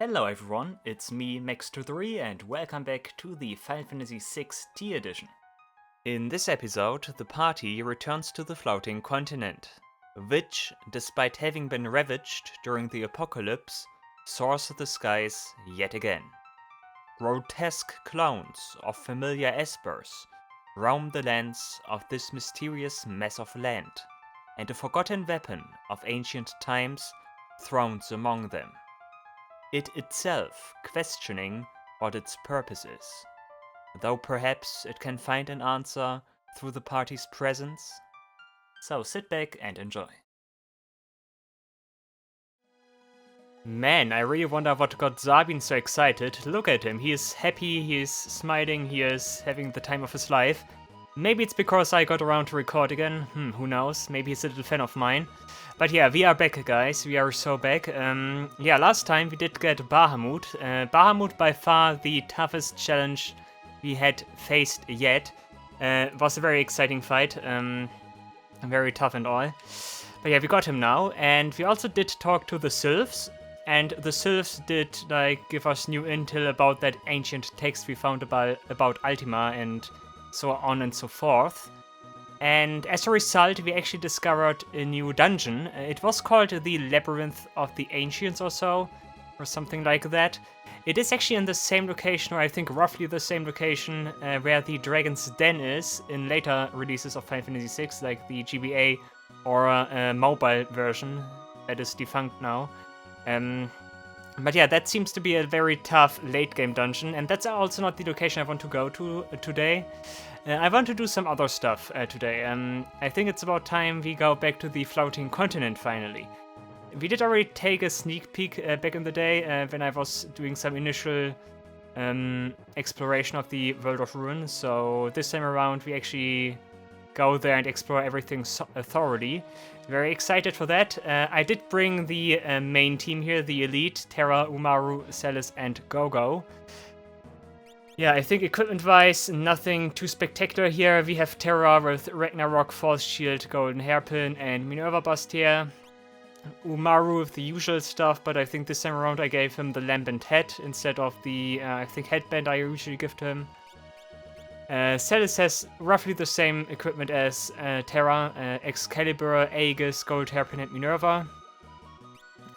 Hello everyone, it's me Max23 and welcome back to the Final Fantasy VI Tea Edition. In this episode, the party returns to the floating continent, which, despite having been ravaged during the apocalypse, soars the skies yet again. Grotesque clones of familiar espers roam the lands of this mysterious mass of land, and a forgotten weapon of ancient times thrones among them. It itself questioning what its purpose is, though perhaps it can find an answer through the party's presence. So sit back and enjoy. Man, I really wonder what got Sabin so excited. Look at him, he is happy, he is smiling, he is having the time of his life. Maybe it's because I got around to record again, who knows, maybe he's a little fan of mine. But yeah, we are back, guys, we are so back. Yeah, last time we did get Bahamut. Bahamut, by far the toughest challenge we had faced yet. Was a very exciting fight, very tough and all. But yeah, we got him now, and we also did talk to the Sylphs. And the Sylphs did give us new intel about that ancient text we found about Ultima and so on and so forth. And as a result, we actually discovered a new dungeon. It was called the Labyrinth of the Ancients or so, or something like that. It is actually in the same location, or I think roughly the same location, where the Dragon's Den is in later releases of Final Fantasy VI, like the GBA or mobile version that is defunct now. But yeah, that seems to be a very tough late-game dungeon, and that's also not the location I want to go to today. I want to do some other stuff today. I think it's about time we go back to the floating continent finally. We did already take a sneak peek back in the day when I was doing some initial exploration of the World of Ruin, so this time around we actually go there and explore everything thoroughly. Very excited for that. I did bring the main team here, the Elite, Terra, Umaru, Celis, and Gogo. Yeah, I think equipment-wise, nothing too spectacular here. We have Terra with Ragnarok, Force Shield, Golden Hairpin, and Minerva Bastia. Umaru with the usual stuff, but I think this time around I gave him the lamp and hat instead of the, I think, headband I usually give to him. Celis has roughly the same equipment as Terra, Excalibur, Aegis, Gold Hairpin, and Minerva.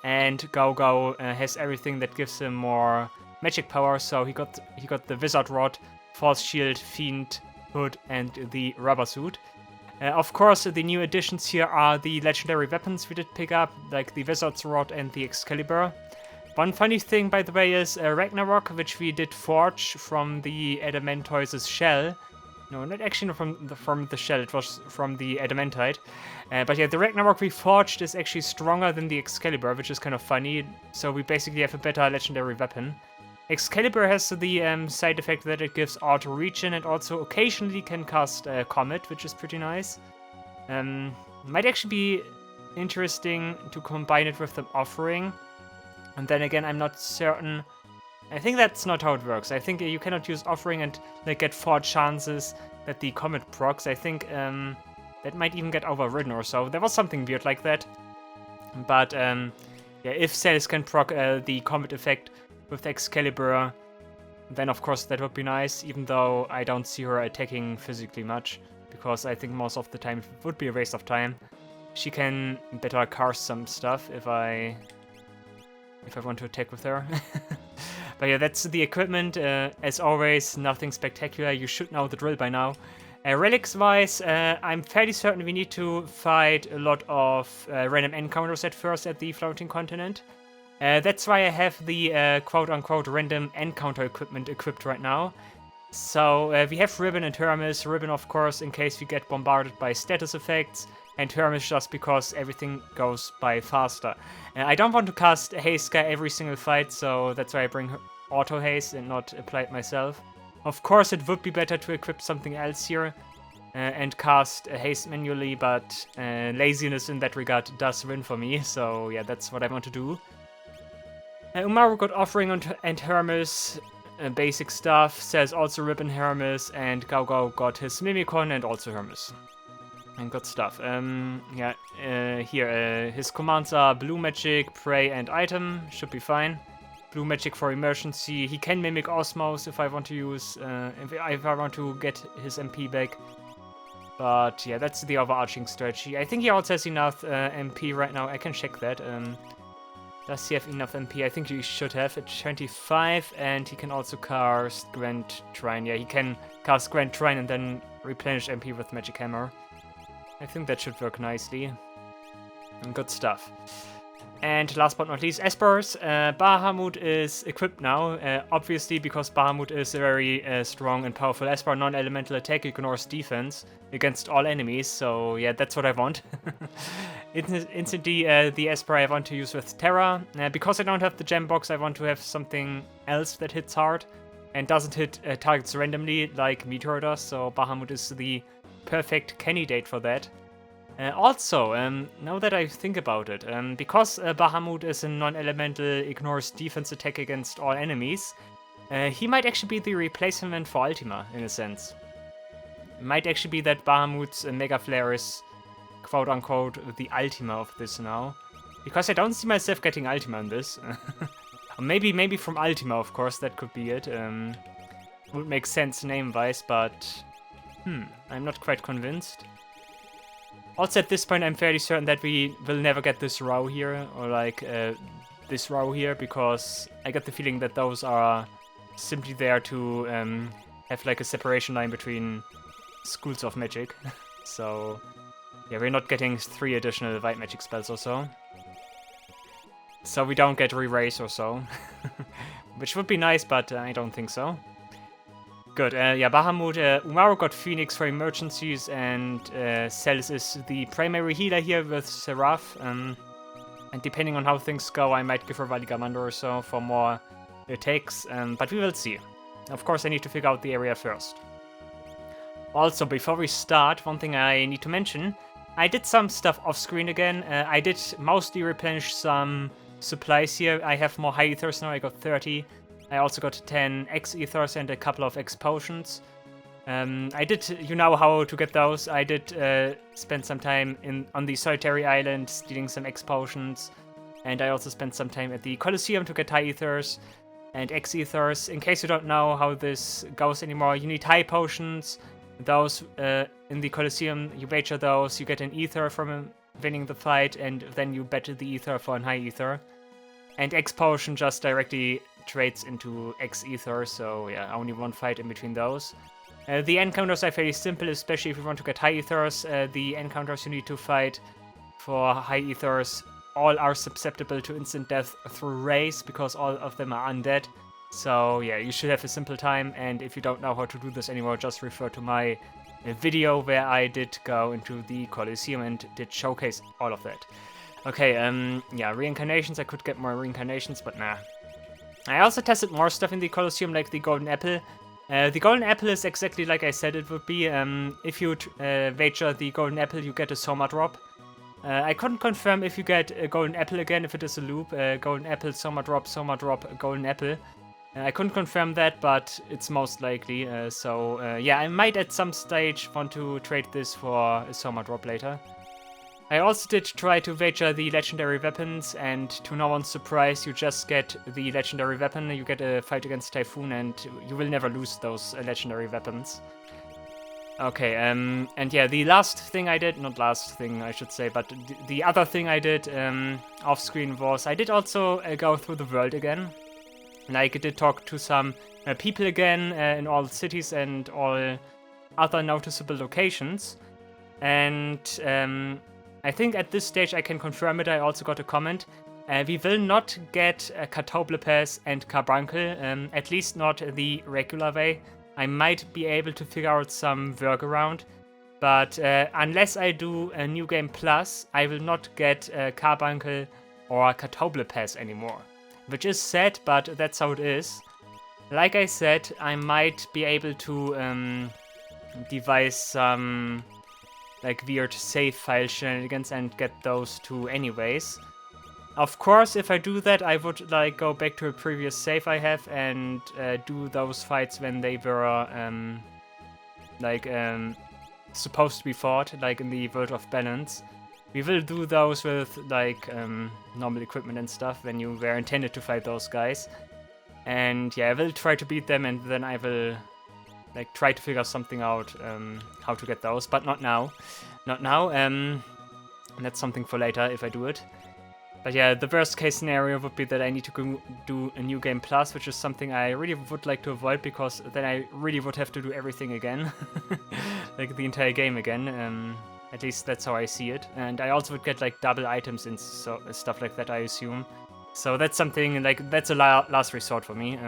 And Gogo has everything that gives him more magic power, so he got the Wizard Rod, Force Shield, Fiend, Hood, and the Rubber Suit. Of course, the new additions here are the legendary weapons we did pick up, like the Wizard's Rod and the Excalibur. One funny thing, by the way, is Ragnarok, which we did forge from the Adamantoise's shell. No, not actually from the shell, it was from the Adamantite. But yeah, the Ragnarok we forged is actually stronger than the Excalibur, which is kind of funny. So we basically have a better legendary weapon. Excalibur has the side effect that it gives auto regen and also occasionally can cast Comet, which is pretty nice. Might actually be interesting to combine it with the Offering. And then again, I'm not certain. I think that's not how it works. I think you cannot use Offering and get 4 chances that the Comet procs. I think that might even get overridden or so. There was something weird like that. But yeah, if Celis can proc the Comet effect with Excalibur, then of course that would be nice, even though I don't see her attacking physically much, because I think most of the time it would be a waste of time. She can better cast some stuff if I want to attack with her. But yeah, that's the equipment. As always, nothing spectacular. You should know the drill by now. Relics-wise, I'm fairly certain we need to fight a lot of random encounters at first at the floating continent. That's why I have the quote-unquote random encounter equipment equipped right now. So we have Ribbon and Hermes. Ribbon, of course, in case we get bombarded by status effects, and Hermes just because everything goes by faster. I don't want to cast Haste Sky every single fight, so that's why I bring Auto Haste and not apply it myself. Of course, it would be better to equip something else here and cast Haste manually, but laziness in that regard does win for me, so yeah, that's what I want to do. Umaru got Offering and Hermes, basic stuff, says also Ribbon Hermes, and Gogo got his Mimikon and also Hermes. And good stuff. Here, his commands are Blue Magic, Prey, and Item. Should be fine. blue magic for emergency. He can mimic Osmos if I want to use, if I want to get his MP back. But yeah, that's the overarching strategy. I think he also has enough MP right now. I can check that. Does he have enough MP? I think he should have at 25, and he can also cast Grand Trine. Yeah, he can cast Grand Trine and then replenish MP with Magic Hammer. I think that should work nicely. And good stuff. And last but not least, Espers. Bahamut is equipped now, obviously because Bahamut is a very strong and powerful Esper. Non-elemental attack, ignores defense against all enemies, so yeah, that's what I want. Instantly, the Esper I want to use with Terra. Because I don't have the gem box, I want to have something else that hits hard and doesn't hit targets randomly like Meteor does, so Bahamut is the perfect candidate for that. Also, now that I think about it, because Bahamut is a non-elemental, ignores defense attack against all enemies, he might actually be the replacement for Ultima, in a sense. It might actually be that Bahamut's Mega Flare is, quote-unquote, the Ultima of this now. Because I don't see myself getting Ultima in this. maybe from Ultima, of course, that could be it. Would make sense name-wise, but... I'm not quite convinced. Also, at this point, I'm fairly certain that we will never get this row here, or like this row here, because I get the feeling that those are simply there to have like a separation line between schools of magic. So, yeah, we're not getting 3 additional white magic spells or so. So we don't get re-raise or so. Which would be nice, but I don't think so. Good, yeah, Bahamut, Umaru got Phoenix for emergencies, and Celis is the primary healer here with Seraph, and depending on how things go, I might give her Valigamando or so for more attacks, but we will see. Of course, I need to figure out the area first. Also, before we start, one thing I need to mention, I did some stuff off-screen again. I did mostly replenish some supplies here. I have more high ethers now, I got 30. I also got 10 X ethers and a couple of X potions. I did, you know how to get those. I did spend some time on the solitary island stealing some X potions. And I also spent some time at the Colosseum to get high ethers and X ethers. In case you don't know how this goes anymore, you need high potions. Those in the Colosseum, you wager those, you get an ether from winning the fight, and then you bet the ether for an high ether. And X potion just directly trades into X ether, so yeah, only one fight in between those. The encounters are fairly simple, especially if you want to get high ethers. The encounters you need to fight for high ethers all are susceptible to instant death through race, because all of them are undead. So yeah, you should have a simple time, and if you don't know how to do this anymore, just refer to my video where I did go into the Colosseum and did showcase all of that. Okay, yeah, reincarnations, I could get more reincarnations, but nah. I also tested more stuff in the Colosseum, like the Golden Apple. The Golden Apple is exactly like I said it would be. If you wager the Golden Apple, you get a Soma drop. I couldn't confirm if you get a Golden Apple again, if it is a loop. Golden Apple, Soma drop, Golden Apple. I couldn't confirm that, but it's most likely. So yeah, I might at some stage want to trade this for a Soma drop later. I also did try to wager the legendary weapons, and to no one's surprise, you just get the legendary weapon, you get a fight against Typhoon, and you will never lose those legendary weapons. Okay, and yeah, the last thing I did, not last thing I should say, but the other thing I did off-screen was, I did also go through the world again. Like, I did talk to some people again in all cities and all other noticeable locations, and I think at this stage I can confirm it. I also got a comment. We will not get Catoblepas and Carbuncle, at least not the regular way. I might be able to figure out some workaround, but unless I do a New Game Plus, I will not get Carbuncle or Catoblepas anymore. Which is sad, but that's how it is. Like I said, I might be able to devise some like weird save file shenanigans and get those two anyways. Of course, if I do that, I would like go back to a previous save I have and do those fights when they were supposed to be fought, like in the World of Balance. We will do those with, like, normal equipment and stuff when you were intended to fight those guys. And yeah, I will try to beat them, and then I will, like, try to figure something out, how to get those, but not now. Not now, that's something for later if I do it. But yeah, the worst case scenario would be that I need to go do a new game plus, which is something I really would like to avoid, because then I really would have to do everything again. Like the entire game again. At least that's how I see it. And I also would get like double items and so stuff like that, I assume. So that's something, like, that's a last resort for me.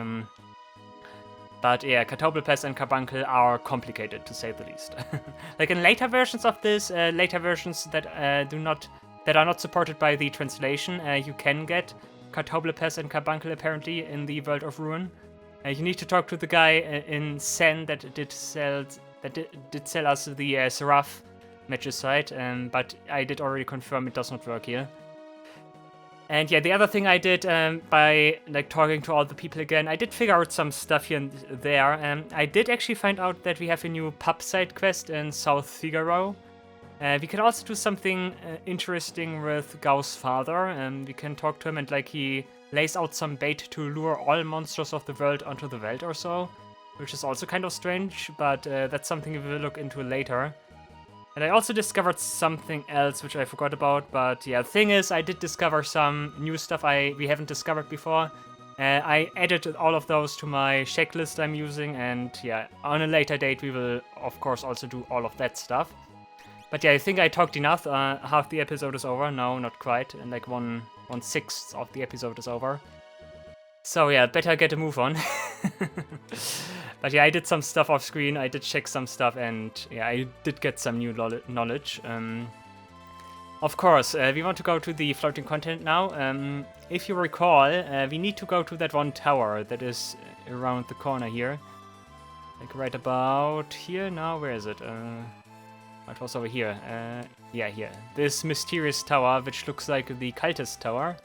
But yeah, Cartobelpass and Carbuncle are complicated, to say the least. Like in later versions of this, later versions that are not supported by the translation, you can get Cartobelpass and Carbuncle apparently in the World of Ruin. You need to talk to the guy in Sen that did sell us the Seraph Magicite, but I did already confirm it does not work here. And yeah, the other thing I did by like talking to all the people again, I did figure out some stuff here and there. I did actually find out that we have a new pub side quest in South Figaro. We can also do something interesting with Gao's father. We can talk to him, and like he lays out some bait to lure all monsters of the world onto the Welt or so, which is also kind of strange, but that's something we will look into later. And I also discovered something else which I forgot about, but yeah, the thing is, I did discover some new stuff we haven't discovered before. I added all of those to my checklist I'm using, and yeah, on a later date we will of course also do all of that stuff. But yeah, I think I talked enough. Half the episode is over. No, not quite. And like 1/6 of the episode is over. So yeah, better get a move on. But yeah, I did some stuff off screen. I did check some stuff, and yeah, I did get some new knowledge. Of course, we want to go to the floating continent now. If you recall, we need to go to that one tower that is around the corner here. Like right about here now. Where is it? It was over here. Yeah, here. This mysterious tower, which looks like the cultist tower.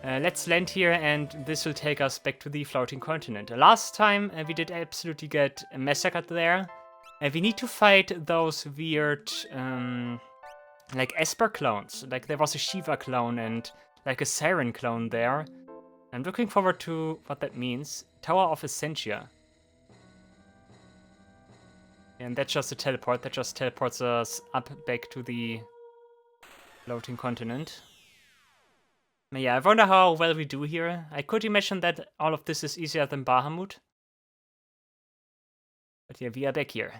Let's land here, and this will take us back to the floating continent. Last time, we did absolutely get massacred there. We need to fight those weird, like Esper clones. Like there was a Shiva clone and like a Siren clone there. I'm looking forward to what that means. Tower of Essentia. And that's just a teleport. That just teleports us up back to the floating continent. Yeah, I wonder how well we do here. I could imagine that all of this is easier than Bahamut. But yeah, we are back here.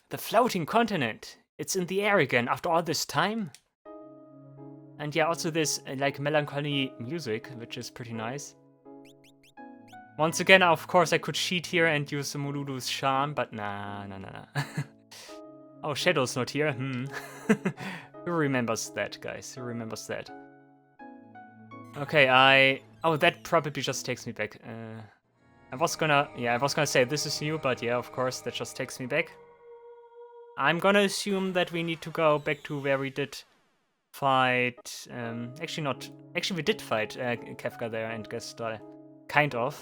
The floating continent! It's in the air again after all this time. And yeah, also this like melancholy music, which is pretty nice. Once again, of course, I could cheat here and use Mululu's charm, but nah. Oh, Shadow's not here. Who remembers that, guys? Who remembers that? Okay, oh, that probably just takes me back. I was gonna say this is new, but yeah, of course, that just takes me back. I'm gonna assume that we need to go back to where we did fight, actually we did fight Kefka there and Gestal. Kind of.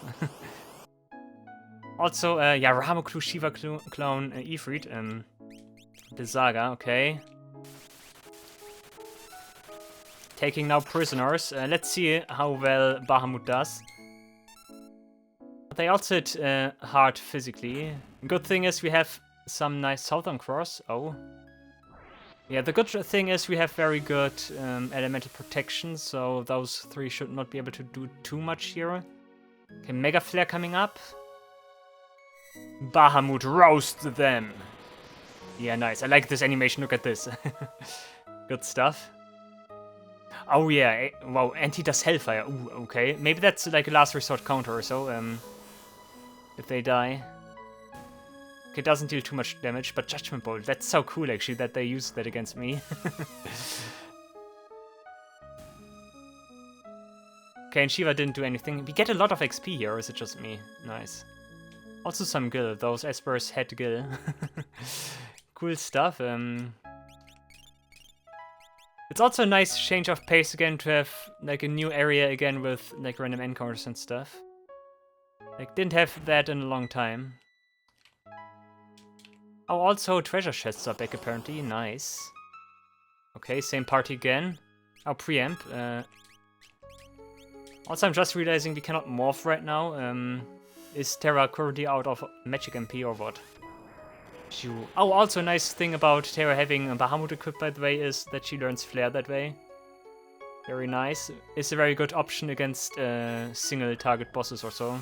Also, yeah, Rahamuklu Shiva clone Ifrit, the Saga, okay. Taking now prisoners. Let's see how well Bahamut does. They also hit hard physically. Good thing is we have some nice Southern Cross. Oh. Yeah, the good thing is we have very good elemental protection, so those three should not be able to do too much here. Okay, Mega Flare coming up. Bahamut roast them! Yeah, nice. I like this animation. Look at this. Good stuff. Oh yeah, wow, and he does Hellfire. Ooh, okay. Maybe that's like a last resort counter or so, if they die. Okay, doesn't deal too much damage, but Judgment Bolt, that's so cool actually that they used that against me. Okay, and Shiva didn't do anything. We get a lot of XP here, or is it just me? Nice. Also some gil, those Espers had gil. Cool stuff. It's also a nice change of pace again to have like a new area again with like random encounters and stuff. Like didn't have that in a long time. Oh, also treasure chests are back apparently. Nice. Okay, same party again. Oh, preamp. Also, I'm just realizing we cannot morph right now. Is Terra currently out of magic MP or what? Oh, also a nice thing about Terra having a Bahamut equipped, by the way, is that she learns Flare that way. Very nice. It's a very good option against single target bosses or so.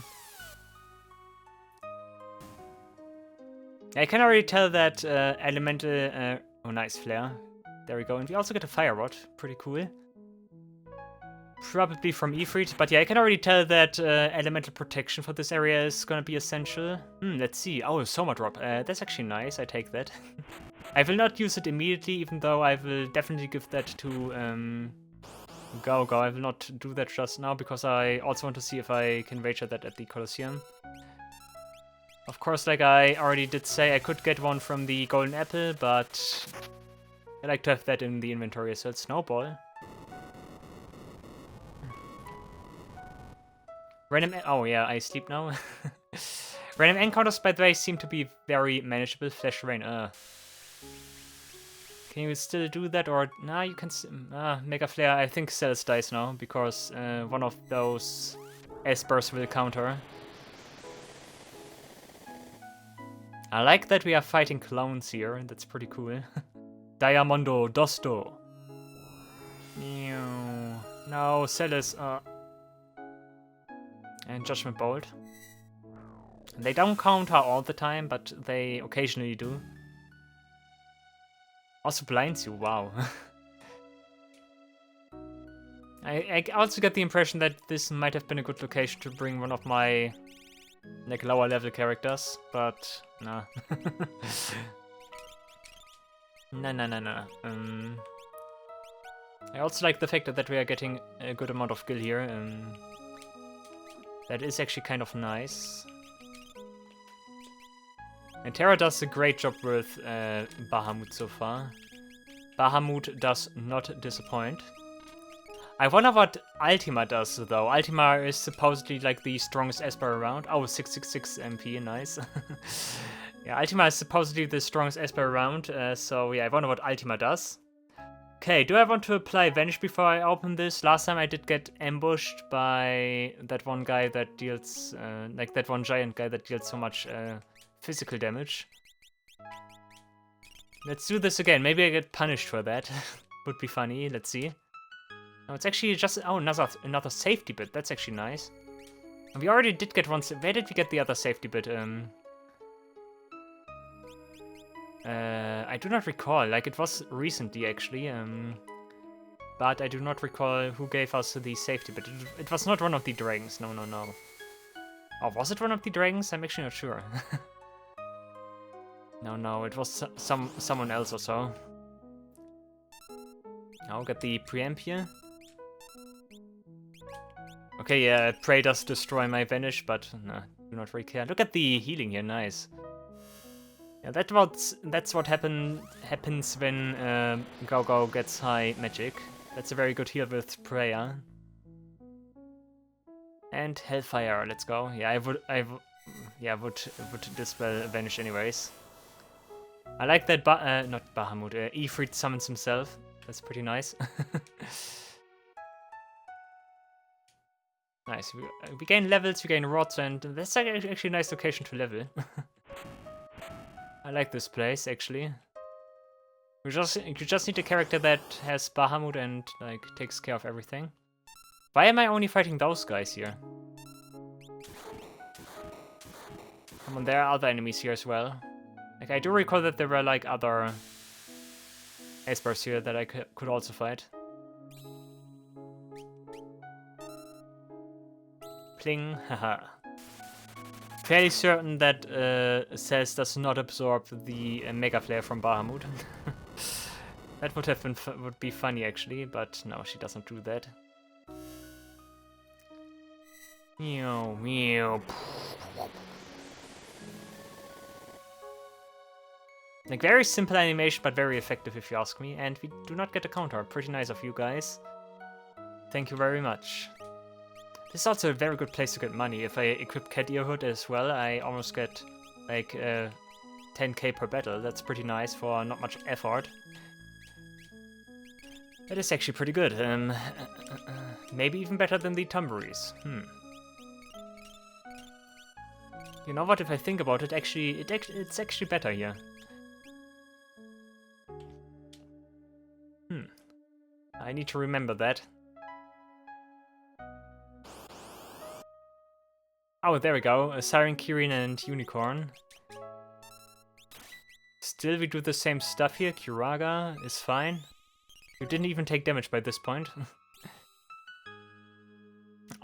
I can already tell that elemental... oh, nice Flare. There we go. And we also get a Fire Rod. Pretty cool. Probably from Ifrit, but yeah, I can already tell that elemental protection for this area is gonna be essential. Let's see. Oh, Soma Drop. That's actually nice. I take that. I will not use it immediately, even though I will definitely give that to Go. I will not do that just now, because I also want to see if I can wager that at the Colosseum. Of course, like I already did say, I could get one from the Golden Apple, but I like to have that in the inventory as well. Snowball. Random... Oh yeah, I sleep now. Random encounters, by the way, seem to be very manageable. Flash Rain, Can you still do that, or... Nah, you can... Mega Flare, I think Cells dies now, because one of those Espers will counter. I like that we are fighting clowns here, that's pretty cool. Diamondo Dosto. No, Celis, and Judgment Bolt. They don't counter all the time, but they occasionally do. Also blinds you, wow. I also get the impression that this might have been a good location to bring one of my like lower level characters, but nah. Nah. I also like the fact that we are getting a good amount of gil here. That is actually kind of nice. And Terra does a great job with Bahamut so far. Bahamut does not disappoint. I wonder what Ultima does, though. Ultima is supposedly like the strongest Esper around. Oh, 666 MP, nice. Yeah, Ultima is supposedly the strongest Esper around, so yeah, I wonder what Ultima does. Okay, do I want to apply Vanish before I open this? Last time I did get ambushed by that one guy that deals, like that one giant guy that deals so much physical damage. Let's do this again. Maybe I get punished for that. Would be funny. Let's see. No, it's actually just... Oh, another safety bit. That's actually nice. We already did get one... Where did we get the other safety bit? I do not recall. Like, it was recently, actually. But I do not recall who gave us the safety bit. It was not one of the dragons. No. Oh, was it one of the dragons? I'm actually not sure. No, it was someone else or so. I'll get the preamp here. Okay, yeah, Prey does destroy my Vanish, but no, do not really care. Look at the healing here, nice. Yeah, that's what happens when Go gets high magic. That's a very good heal with Prayer. And Hellfire, let's go. Yeah, I would dispel Vanish anyways. I like that not Bahamut, Ifrit summons himself. That's pretty nice. Nice. We gain levels, we gain rods, and that's actually a nice location to level. I like this place, actually. You just need a character that has Bahamut and like takes care of everything. Why am I only fighting those guys here? Come on, there are other enemies here as well. Like, I do recall that there were like other Espers here that I could also fight. Pling, haha. Fairly certain that Cells does not absorb the Mega Flare from Bahamut. That would be funny actually, but no, she doesn't do that. Meow. Like, very simple animation, but very effective if you ask me. And we do not get a counter. Pretty nice of you guys. Thank you very much. This is also a very good place to get money. If I equip Cat Earhood as well, I almost get like 10k per battle. That's pretty nice for not much effort. That is actually pretty good. Maybe even better than the Tumburies. You know what? If I think about it, it's actually better here. I need to remember that. Oh, there we go. Siren, Kirin, and Unicorn. Still, we do the same stuff here. Kiraga is fine. You didn't even take damage by this point.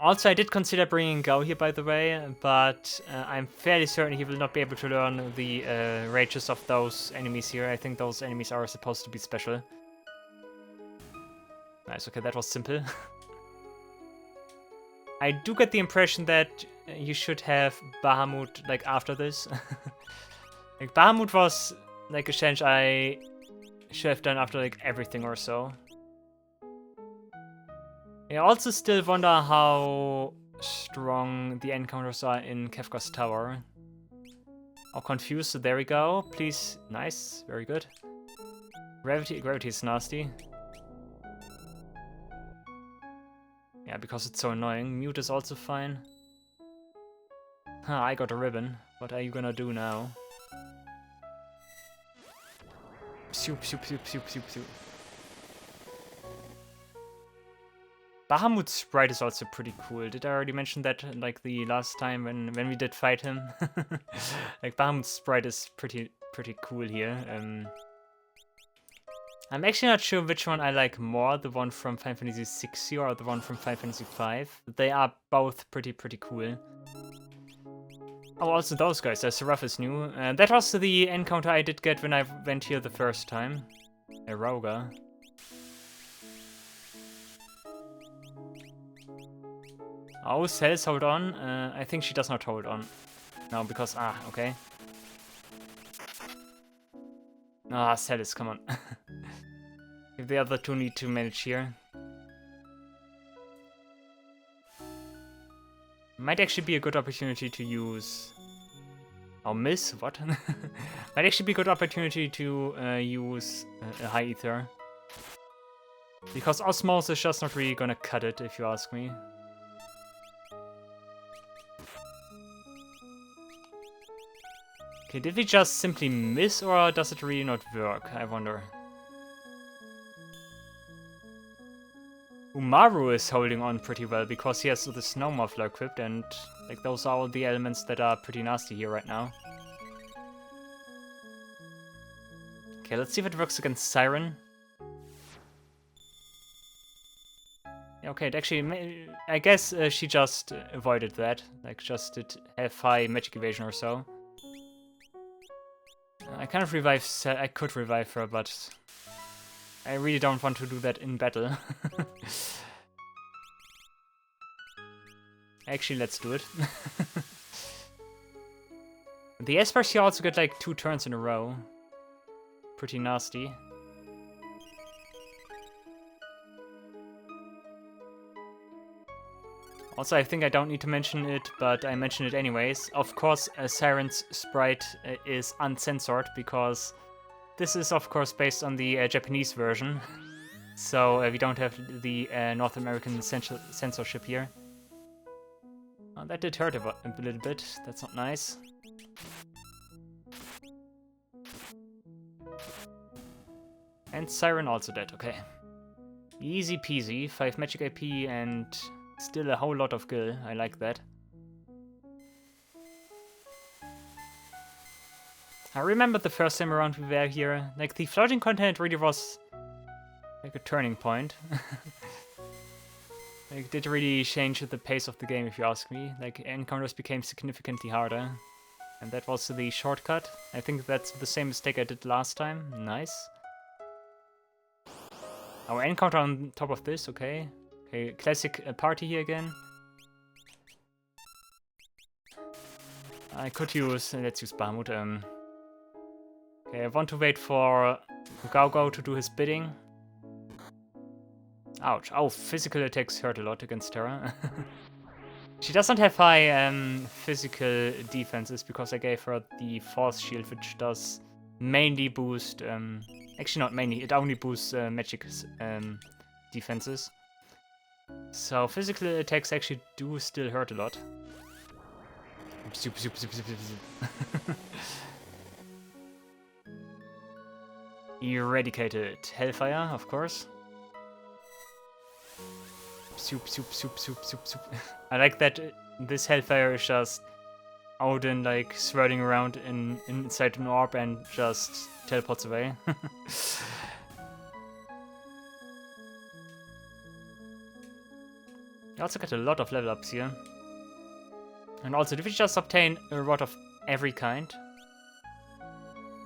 Also, I did consider bringing Gao here, by the way, but I'm fairly certain he will not be able to learn the rages of those enemies here. I think those enemies are supposed to be special. Nice, okay, that was simple. I do get the impression that you should have Bahamut, like, after this. Like, Bahamut was, like, a challenge I should have done after, like, everything or so. I also still wonder how strong the encounters are in Kefka's Tower. Oh, confused, so there we go. Please, nice, very good. Gravity is nasty. Yeah, because it's so annoying. Mute is also fine. Huh, I got a ribbon. What are you gonna do now? Soup, soup, soup, soup, soup, soup. Bahamut's sprite is also pretty cool. Did I already mention that, like, the last time when we did fight him? Like, Bahamut's sprite is pretty cool here. I'm actually not sure which one I like more, the one from Final Fantasy VI or the one from Final Fantasy V. They are both pretty cool. Oh, also those guys, Seraph is new. That was the encounter I did get when I went here the first time. Eroga. Oh, Cells, hold on. I think she does not hold on. No, because, okay. Celis, come on. If the other two need to manage here. Might actually be a good opportunity to use... Oh, miss? What? Might actually be a good opportunity to use a High Ether. Because Osmose is just not really gonna cut it, if you ask me. Okay, did we just simply miss, or does it really not work? I wonder. Umaru is holding on pretty well because he has the Snow Muffler equipped, and like those are all the elements that are pretty nasty here right now. Okay, let's see if it works against Siren. Okay, it actually, I guess she just avoided that, like just did have high magic evasion or so. I can't revive, I could revive her, but I really don't want to do that in battle. Actually, let's do it. The Espers here also get like 2 turns in a row. Pretty nasty. Also, I think I don't need to mention it, but I mention it anyways. Of course, Siren's sprite is uncensored, because this is, of course, based on the Japanese version. So we don't have the North American censorship here. Oh, that did hurt a little bit. That's not nice. And Siren also dead, okay. Easy peasy, 5 magic AP and still a whole lot of gil. I like that. I remember the first time around we were here, like the floating content really was like a turning point. Like, it did really change the pace of the game, if you ask me. Like, encounters became significantly harder. And that was the shortcut. I think that's the same mistake I did last time. Nice. Our encounter on top of this, okay. Okay, classic party here again. I could use, let's use Bahamut. Okay, I want to wait for Gao to do his bidding. Ouch. Oh, physical attacks hurt a lot against Terra. She doesn't have high physical defenses because I gave her the Force Shield, which does mainly boost... actually not mainly, it only boosts magic defenses. So physical attacks actually do still hurt a lot. Eradicated. Hellfire, of course. I like that this Hellfire is just Odin like swirling around inside an orb and just teleports away. You also get a lot of level ups here. And also, did we just obtain a rod of every kind?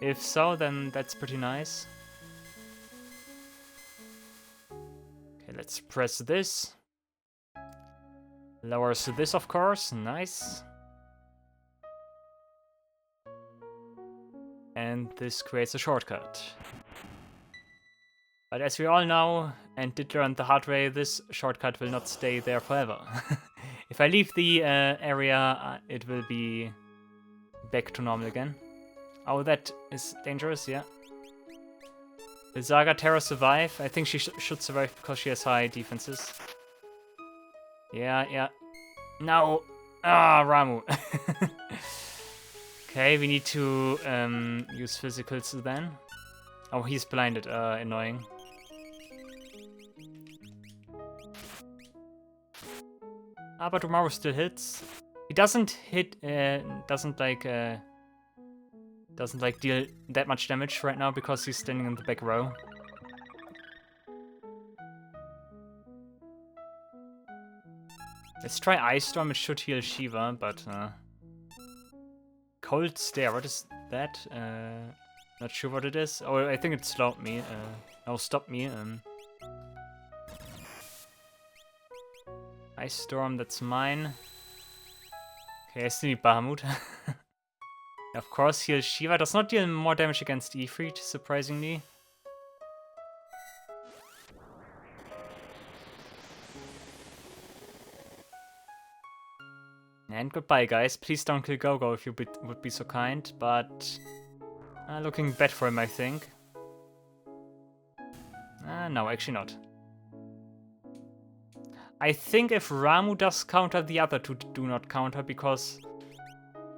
If so, then that's pretty nice. Okay, let's press this. Lowers this, of course. Nice. And this creates a shortcut. But as we all know, and did learn the hard way, this shortcut will not stay there forever. If I leave the area, it will be back to normal again. Oh, that is dangerous, yeah. Will Saga Terra survive? I think she should survive because she has high defenses. Yeah. No! Ah, Ramu! Okay, we need to use physicals then. Oh, he's blinded. Annoying. Ah, but Umaru still hits. He doesn't hit. Doesn't deal that much damage right now because he's standing in the back row. Let's try Ice Storm. It should heal Shiva, but Cold Stare. What is that? Not sure what it is. Oh, I think it slowed me. No, stopped me. Ice Storm, that's mine. Okay, I still need Bahamut. Of course, heal Shiva. Does not deal more damage against Ifrit, surprisingly. And goodbye, guys. Please don't kill Gogo if you would be so kind, but looking bad for him, I think. No, actually not. I think if Ramu does counter, the other two do not counter, because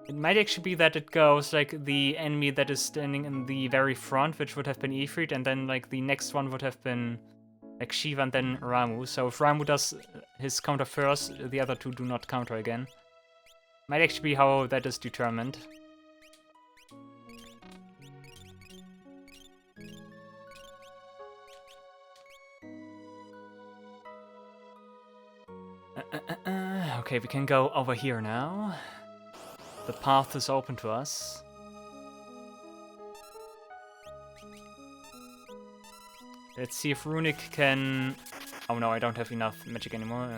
it might actually be that it goes like the enemy that is standing in the very front, which would have been Ifrit, and then like the next one would have been like Shiva and then Ramu. So if Ramu does his counter first, the other two do not counter again. Might actually be how that is determined. Okay, we can go over here now. The path is open to us. Let's see if Runic can... Oh no, I don't have enough magic anymore.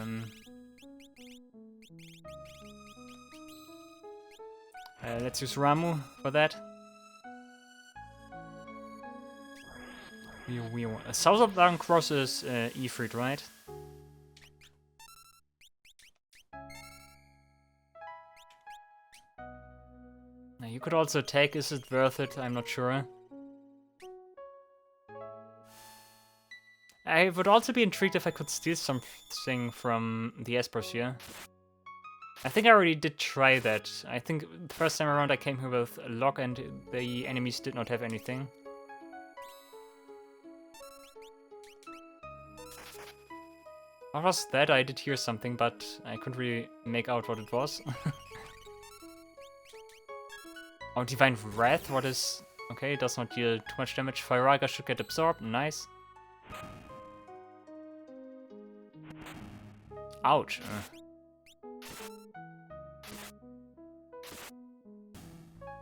Let's use Ramu for that. South of Down Cross is Ifrit, right? Now you could also take, is it worth it? I'm not sure. I would also be intrigued if I could steal something from the Espers here. I think I already did try that. I think the first time around I came here with a lock and the enemies did not have anything. What was that? I did hear something, but I couldn't really make out what it was. Oh, Divine Wrath, what is... Okay, it does not deal too much damage. Firaga should get absorbed, nice. Ouch.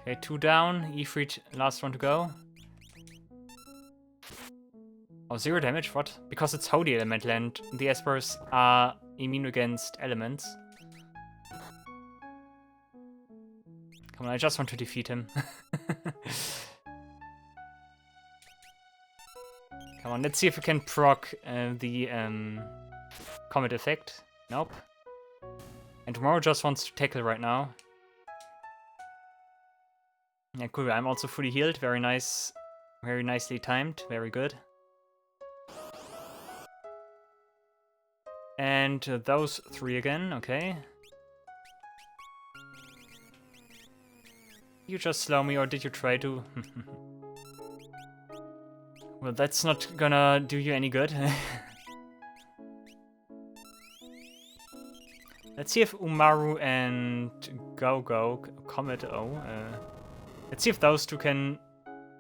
Okay, 2 down. Ifrit, last one to go. Oh, 0 damage, what? Because it's Holy Elemental and the Espers are immune against elements. Come on, I just want to defeat him. Come on, let's see if we can proc the Comet effect. Nope. And Tomorrow just wants to tackle right now. Yeah, cool. I'm also fully healed. Very nice. Very nicely timed. Very good. and those 3 again, okay. You just slow me, or did you try to? Well, that's not gonna do you any good. Let's see if Umaru and Go-Go, Comet let's see if those 2 can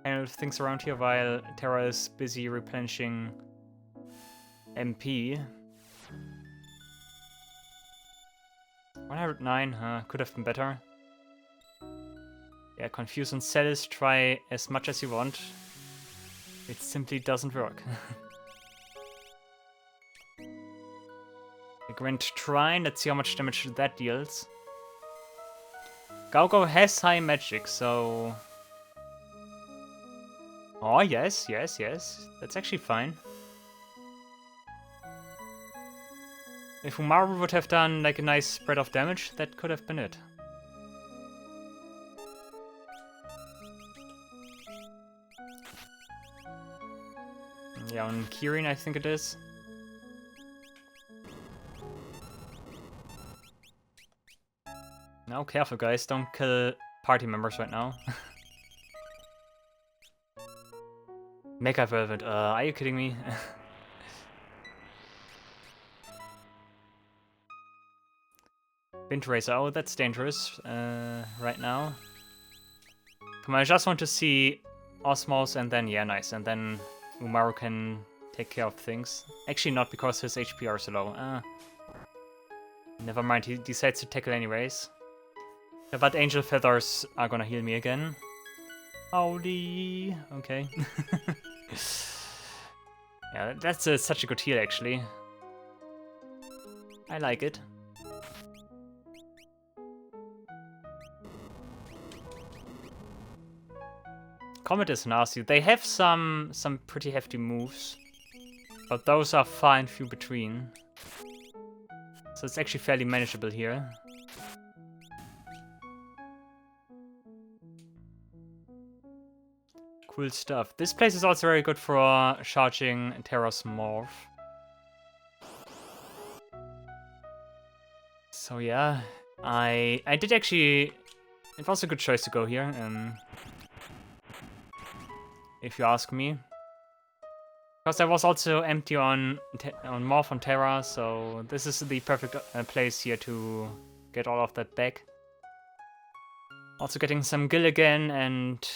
handle things around here while Terra is busy replenishing MP. 109, could have been better. Yeah, Confuse and Celis, try as much as you want. It simply doesn't work. The Grand Trine, let's see how much damage that deals. Go-Go has high magic, so... Oh, yes, yes, yes. That's actually fine. If Umaru would have done like a nice spread of damage, that could have been it. Yeah, on Kirin I think it is. Now careful guys, don't kill party members right now. Mega Velvet, are you kidding me? Wind Racer, oh that's dangerous right now. Come on, I just want to see Osmos and then, yeah, nice, and then Umaru can take care of things. Actually not, because his HP are so low. Never mind, he decides to tackle anyways. Yeah, but Angel Feathers are gonna heal me again. Howdy! Okay. Yeah, that's such a good heal actually. I like it. Comet is nasty. They have some pretty hefty moves, but those are far and few between. So it's actually fairly manageable here. Cool stuff. This place is also very good for charging Terra's Morph. So yeah, I did actually... It was a good choice to go here, if you ask me. Because I was also empty on Morph on Terra, so this is the perfect place here to get all of that back. Also getting some Gil again, and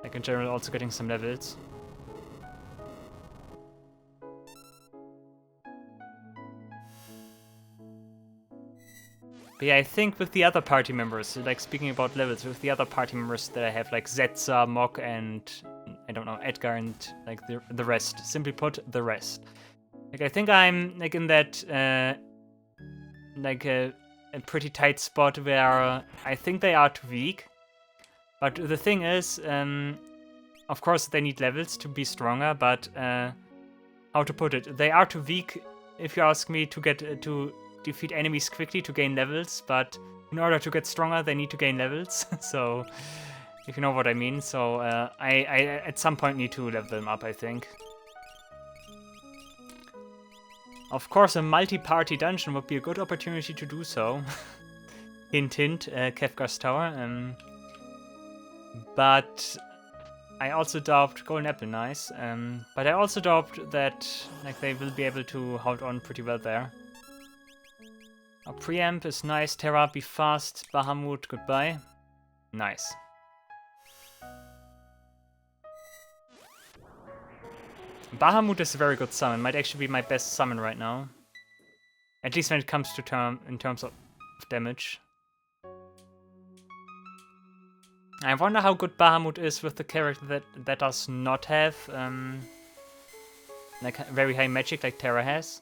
like in general also getting some levels. But yeah, I think with the other party members, like speaking about levels, with the other party members that I have, like Zetsa, Mok, and I don't know, Edgar, and like the rest. Simply put, the rest. Like I think I'm like in that like a pretty tight spot where I think they are too weak. But the thing is, of course they need levels to be stronger, but how to put it? They are too weak, if you ask me, to get to defeat enemies quickly to gain levels, but in order to get stronger they need to gain levels. So if you know what I mean. So I at some point need to level them up, I think. Of course a multi-party dungeon would be a good opportunity to do so. Hint hint, Kefka's Tower. But I also doubt Golden Apple, nice. But I also doubt that like they will be able to hold on pretty well there. Our preamp is nice. Terra, be fast. Bahamut, goodbye. Nice. Bahamut is a very good summon. Might actually be my best summon right now. At least when it comes to in terms of damage. I wonder how good Bahamut is with the character that does not have like very high magic like Terra has.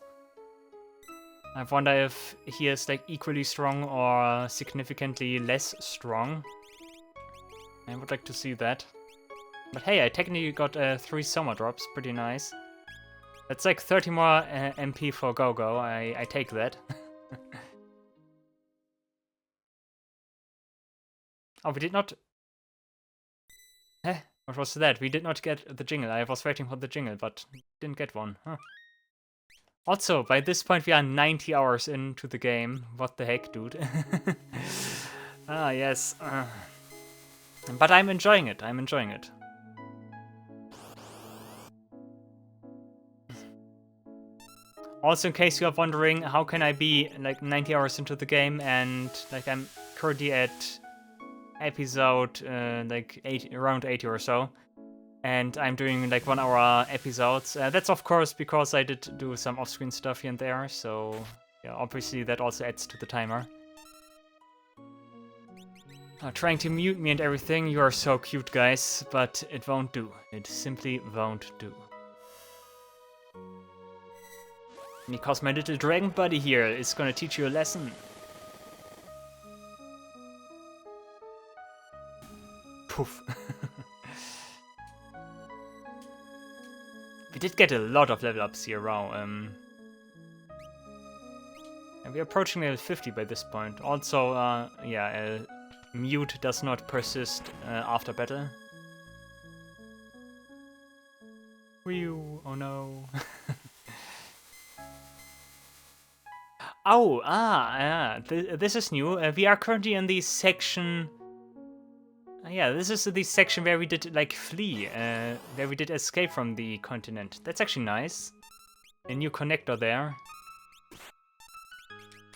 I wonder if he is like equally strong or significantly less strong. I would like to see that. But hey, I technically got 3 Soma drops, pretty nice. That's like 30 more MP for Go-Go, I take that. Oh, we did not... Eh, what was that? We did not get the jingle. I was waiting for the jingle, but didn't get one. Huh. Also, by this point we are 90 hours into the game. What the heck, dude? Ah, yes. But I'm enjoying it. I'm enjoying it. Also, in case you are wondering, how can I be like 90 hours into the game and like I'm currently at episode like around 80 or so, and I'm doing like 1 hour episodes. That's of course because I did do some off-screen stuff here and there, so yeah, obviously that also adds to the timer. Trying to mute me and everything, you are so cute, guys, but it won't do. It simply won't do. Because my little dragon buddy here is gonna teach you a lesson. Poof. We did get a lot of level ups here, wow. And we're approaching level 50 by this point. Also, yeah, mute does not persist after battle. Whew, oh no. Oh, this is new. We are currently in the section... yeah, this is the section where we did, like, flee. Where we did escape from the continent. That's actually nice. A new connector there.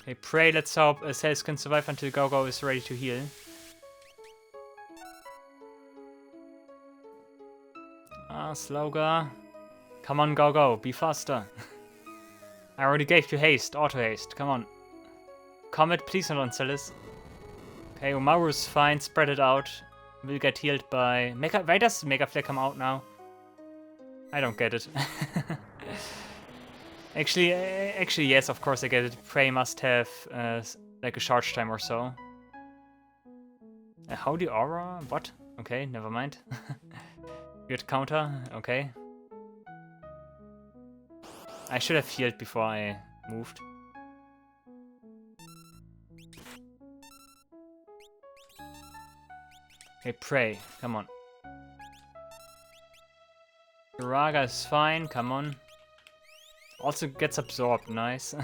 Okay, pray, let's hope Cells can survive until Gogo is ready to heal. Sloga. Come on, Gogo, be faster. I already gave you haste, auto haste, come on. Comet, please not on Celis. Okay, Umaru's fine, spread it out. Will get healed by... Why does Mega Flare come out now? I don't get it. Actually, yes, of course I get it. Prey must have like a charge time or so. Howdy Aura? What? Okay, never mind. Weird counter, okay. I should have healed before I moved. Okay, pray, come on. Uraga is fine, come on. Also gets absorbed, nice.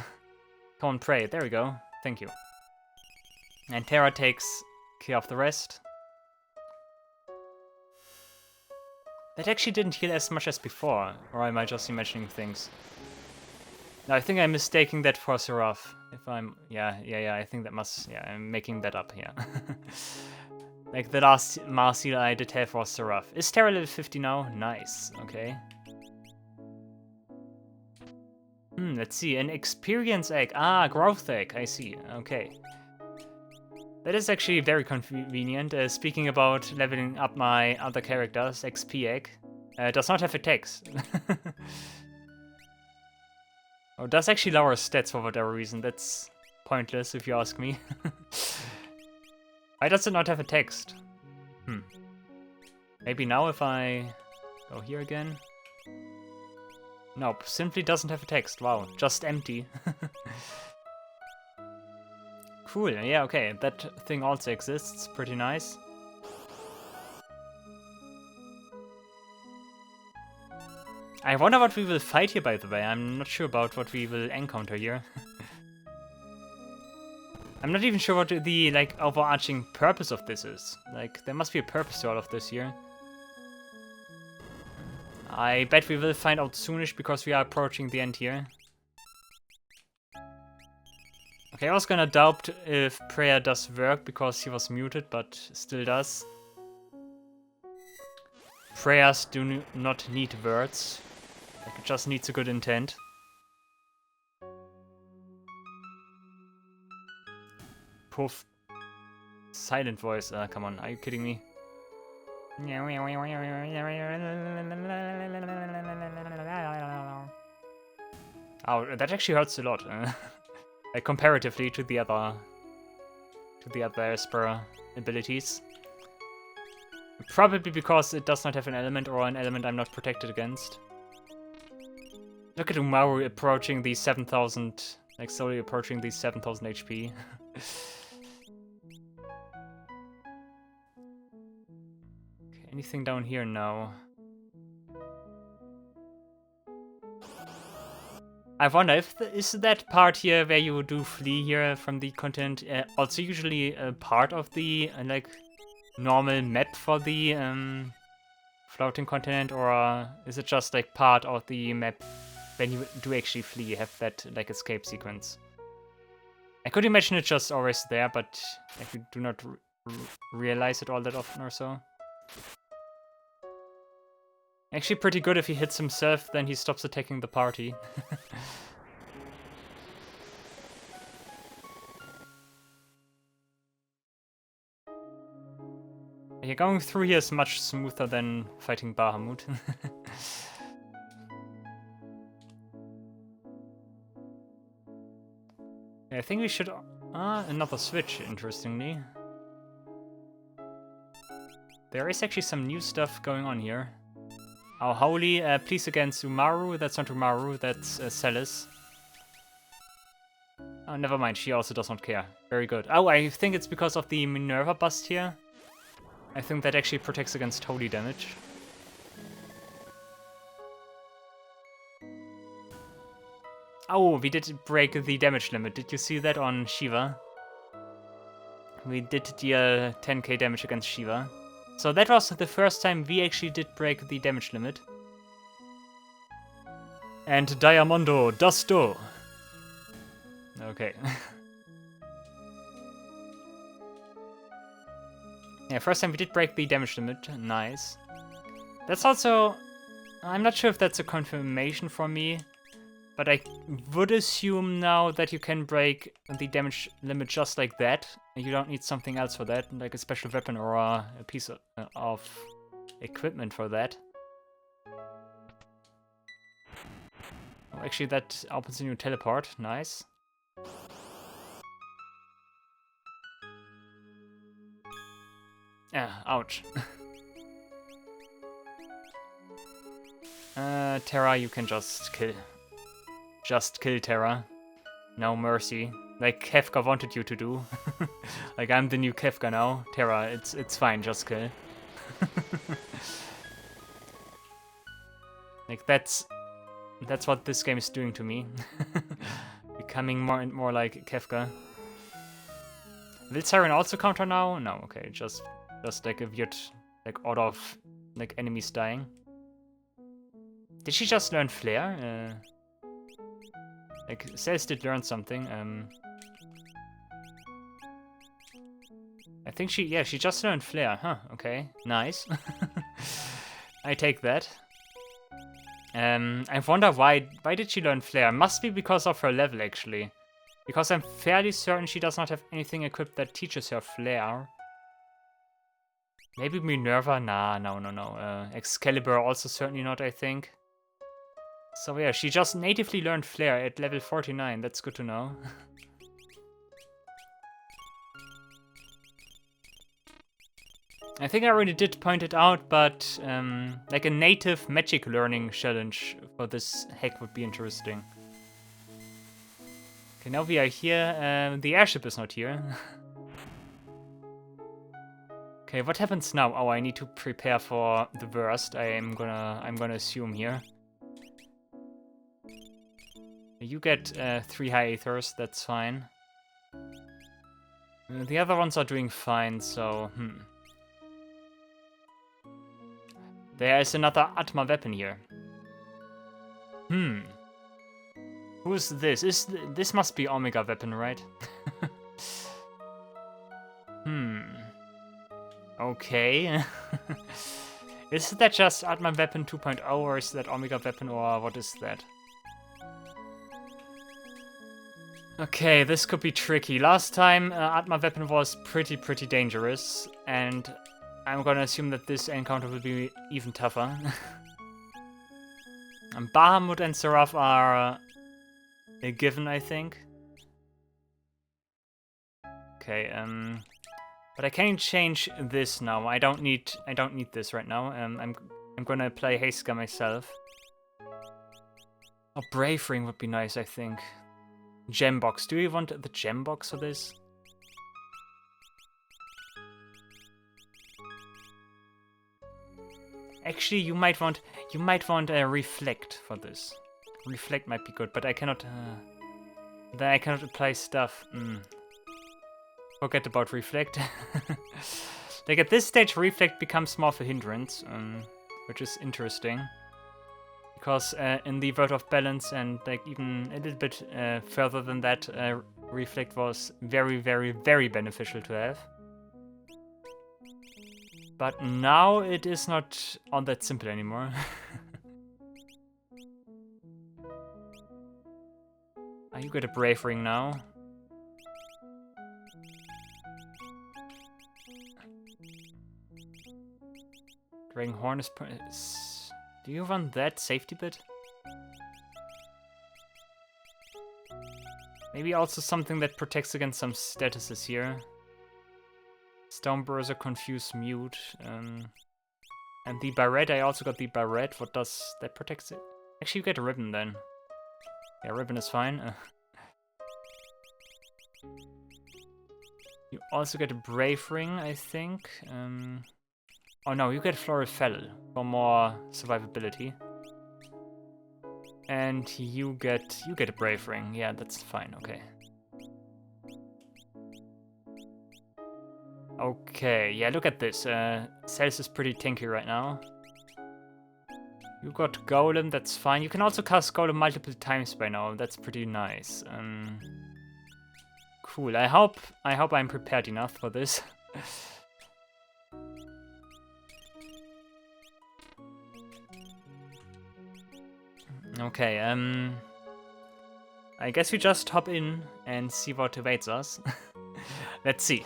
Come on, pray, there we go. Thank you. And Terra takes care of the rest. That actually didn't heal as much as before, or am I just imagining things? No, I think I'm mistaking that for Seraph. If I'm... Yeah, I think that must... Yeah, I'm making that up here. Like the last Marseille I did have was Seraph. Is Terra level 50 now? Nice, okay. Let's see, an experience egg. Ah, growth egg, I see, okay. That is actually very convenient. Speaking about leveling up my other characters, XP egg does not have a text. Oh, it does actually lower stats for whatever reason. That's pointless if you ask me. Why does it not have a text? Maybe now if I go here again? Nope, simply doesn't have a text. Wow, just empty. Cool, yeah, okay, that thing also exists. Pretty nice. I wonder what we will fight here, by the way. I'm not sure about what we will encounter here. I'm not even sure what the, like, overarching purpose of this is. Like, there must be a purpose to all of this here. I bet we will find out soonish because we are approaching the end here. Okay, I was gonna doubt if prayer does work because he was muted, but still does. Prayers do not need words. Like, it just needs a good intent. Poof. Silent voice. Come on, are you kidding me? Oh, that actually hurts a lot. Like, comparatively to the other Esper abilities. Probably because it does not have an element or an element I'm not protected against. Look at Umaru approaching the 7,000, like slowly approaching the 7,000 HP. Okay, anything down here? No. I wonder if is that part here where you do flee here from the continent also usually a part of the like normal map for the floating continent, or is it just like part of the map when you do actually flee, have that like escape sequence? I could imagine it's just always there, but like you do not realize it all that often or so. Actually pretty good if he hits himself, then he stops attacking the party. Yeah, going through here is much smoother than fighting Bahamut. I think we should... another switch, interestingly. There is actually some new stuff going on here. Oh, holy, please against Umaru. That's not Umaru, that's Celis. Oh, never mind, she also does not care. Very good. Oh, I think it's because of the Minerva bust here. I think that actually protects against holy damage. Oh, we did break the damage limit. Did you see that on Shiva? We did deal 10k damage against Shiva. So that was the first time we actually did break the damage limit. And Diamondo Dusto. Okay. Yeah, first time we did break the damage limit. Nice. That's also... I'm not sure if that's a confirmation for me, but I would assume now that you can break the damage limit just like that. You don't need something else for that, like a special weapon or a piece of equipment for that. Oh, actually, that opens a new teleport. Nice. Ah, ouch. Terra, you can just kill. Just kill Terra. No mercy. Like Kefka wanted you to do. Like, I'm the new Kefka now. Terra, it's fine, just kill. Like, that's what this game is doing to me. Becoming more and more like Kefka. Will Siren also counter now? No, okay, just like a weird, like, order of, like, enemies dying. Did she just learn Flare? Like, Cells did learn something. I think she just learned Flare. Huh, okay, nice. I take that. I wonder why did she learn Flare? Must be because of her level, actually. Because I'm fairly certain she does not have anything equipped that teaches her Flare. Maybe Minerva? Nah, no. Excalibur also certainly not, I think. So yeah, she just natively learned Flare at level 49. That's good to know. I think I already did point it out, but like a native magic learning challenge for this hack would be interesting. Okay, now we are here. The airship is not here. Okay, what happens now? Oh, I need to prepare for the worst. I'm gonna assume here. You get 3 high aethers, that's fine. The other ones are doing fine, so There is another Atma weapon here. Who's this? This must be Omega weapon, right? Okay. Is that just Atma weapon 2.0 or is that Omega weapon or what is that? Okay, this could be tricky. Last time Atma weapon was pretty dangerous, and I'm gonna assume that this encounter will be even tougher. And Bahamut and Seraph are a given, I think. Okay, but I can change this now. I don't need this right now. I'm gonna apply Heiska myself. Oh, Brave Ring would be nice, I think. Gem box. Do you want the gem box for this? Actually, you might want a reflect for this. Reflect might be good, but I cannot... then I cannot apply stuff. Forget about Reflect. Like, at this stage, Reflect becomes more of a hindrance, which is interesting. Because in the World of Balance and, like, even a little bit further than that, Reflect was very, very, very beneficial to have. But now it is not all that simple anymore. You get a Brave Ring now. Dragon Horn is... Do you want that safety bit? Maybe also something that protects against some statuses here. Stone Bruiser, Confuse, Mute. And the Barret, I also got the Barret. What does that protect it? Actually, you get a Ribbon then. Yeah, Ribbon is fine. You also get a Brave Ring, I think. Oh no, you get Floral Fell for more survivability. And you get a Brave Ring. Yeah, that's fine, okay. Okay, yeah, look at this. Cells is pretty tanky right now. You got Golem, that's fine. You can also cast Golem multiple times by now. That's pretty nice. Cool. I hope I'm prepared enough for this. Okay, I guess we just hop in and see what awaits us. Let's see.